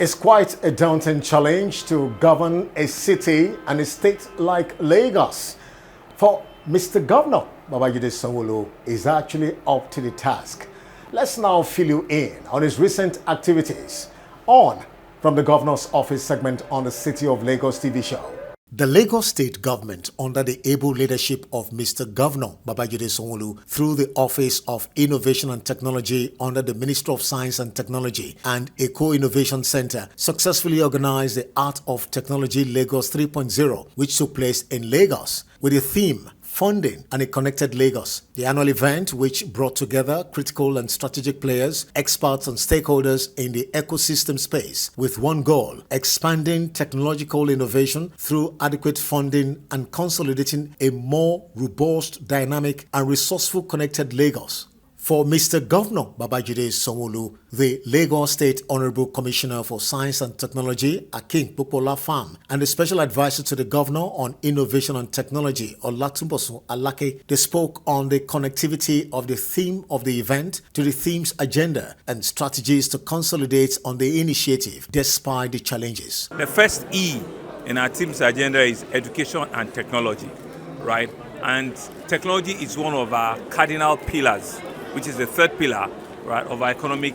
It's quite a daunting challenge to govern a city and a state like Lagos. For Mr. Governor Babajide Sanwo-Olu is actually up to the task. Let's now fill you in on his recent activities on From the Governor's Office segment on the City of Lagos TV show. The Lagos State government, under the able leadership of Mr. Governor Babajide Sanwo-Olu, through the Office of Innovation and Technology under the Ministry of Science and Technology and Eco Innovation Center, successfully organized the Art of Technology Lagos 3.0, which took place in Lagos with the theme Funding and a Connected Lagos. The annual event, which brought together critical and strategic players, experts and stakeholders in the ecosystem space with one goal: expanding technological innovation through adequate funding and consolidating a more robust, dynamic and resourceful connected Lagos. For Mr. Governor Babajide Sanwo-Olu, the Lagos State Honorable Commissioner for Science and Technology, HAKEEM FAHM, and the Special Advisor to the Governor on Innovation and Technology, Olatunbosun Alake, they spoke on the connectivity of the theme of the event to the theme's agenda and strategies to consolidate on the initiative despite the challenges. The first E in our team's agenda is education and technology, right? And technology is one of our cardinal pillars, which is the third pillar, right, of our economic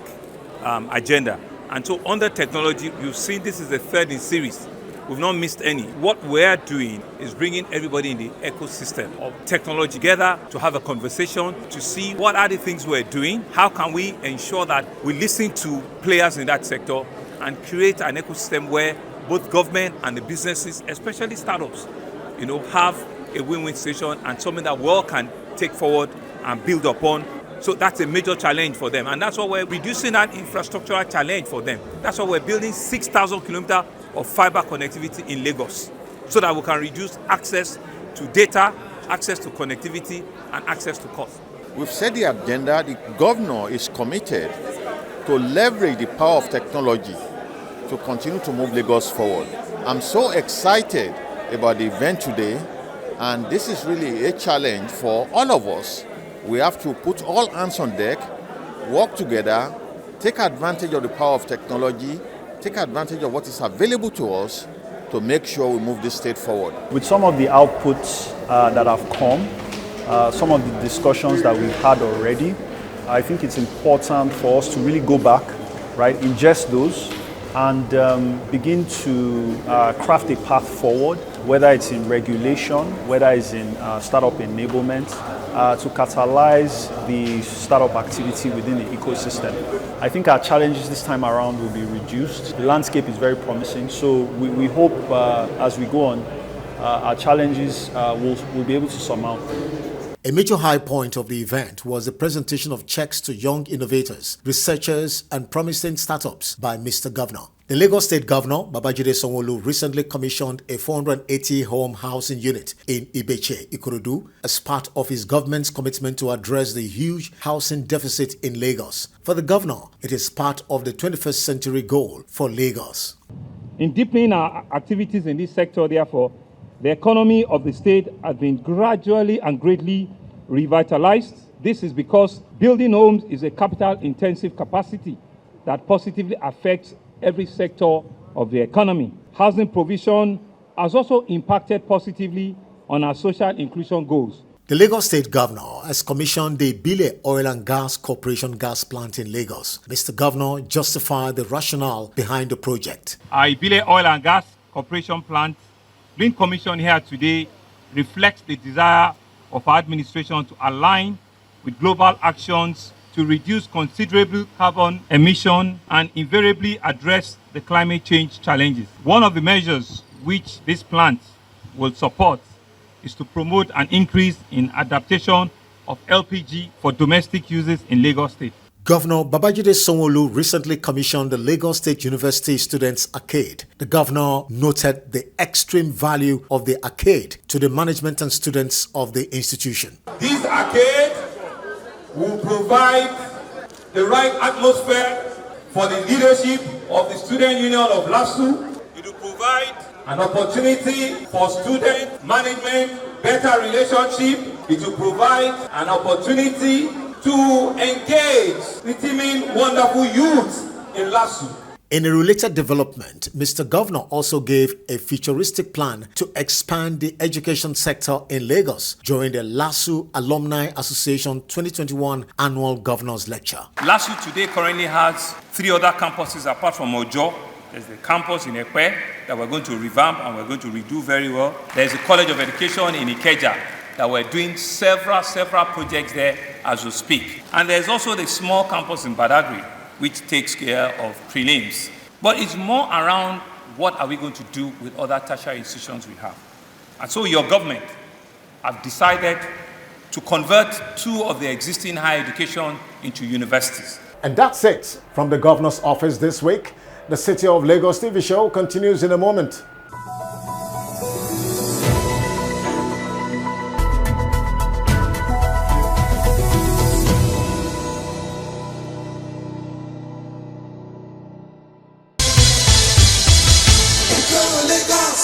agenda. And so under technology, you've seen this is the third in series. We've not missed any. What we're doing is bringing everybody in the ecosystem of technology together to have a conversation, to see what are the things we're doing, how can we ensure that we listen to players in that sector and create an ecosystem where both government and the businesses, especially startups, have a win-win situation and something that we all can take forward and build upon. So that's a major challenge for them. And that's why we're reducing that infrastructural challenge for them. That's why we're building 6,000 kilometers of fiber connectivity in Lagos so that we can reduce access to data, access to connectivity, and access to cost. We've set the agenda. The governor is committed to leverage the power of technology to continue to move Lagos forward. I'm so excited about the event today, and this is really a challenge for all of us. We have to put all hands on deck, work together, take advantage of the power of technology, take advantage of what is available to us to make sure we move this state forward. With some of the outputs that have come, some of the discussions that we've had already, I think it's important for us to really go back, right, ingest those and begin to craft a path forward, whether it's in regulation, whether it's in startup enablement, to catalyze the startup activity within the ecosystem. I think our challenges this time around will be reduced. The landscape is very promising, so we hope as we go on, our challenges we'll be able to surmount. A major high point of the event was the presentation of checks to young innovators, researchers, and promising startups by Mr. Governor. The Lagos State Governor, Babajide Sanwo-Olu, recently commissioned a 480-home housing unit in IBESHE, IKORODU, as part of his government's commitment to address the huge housing deficit in Lagos. For the governor, it is part of the 21st century goal for Lagos. In deepening our activities in this sector, therefore, the economy of the state has been gradually and greatly revitalized. This is because building homes is a capital-intensive capacity that positively affects every sector of the economy. Housing provision has also impacted positively on our social inclusion goals. The Lagos State Governor has commissioned the IBESHE Oil and Gas Corporation gas plant in Lagos. Mr. Governor justified the rationale behind the project. Our IBESHE Oil and Gas Corporation plant being commissioned here today reflects the desire of our administration to align with global actions to reduce considerable carbon emission and invariably address the climate change challenges. One of the measures which this plant will support is to promote an increase in adaptation of LPG for domestic uses in Lagos State. Governor Babajide Sanwo-Olu recently commissioned the Lagos State University Students ACADE. The governor noted the extreme value of the ACADE to the management and students of the institution. This ACADE will provide the right atmosphere for the leadership of the Student Union of LASU. It will provide an opportunity for student management, better relationship. It will provide an opportunity to engage redeeming wonderful youth in LASU. In a related development, Mr. Governor also gave a futuristic plan to expand the education sector in Lagos during the LASU Alumni Association 2021 Annual Governors Lecture. LASU today currently has 3 other campuses apart from Ojo. There's the campus in Ekpe that we're going to revamp and we're going to redo very well. There's a College of Education in Ikeja that we're doing several projects there as we speak. And there's also the small campus in Badagry, which takes care of prelims. But it's more around what are we going to do with other tertiary institutions we have. And so your government have decided to convert 2 of the existing higher education into universities. And that's it from the Governor's office this week. The City of Lagos TV show continues in a moment. Lagos.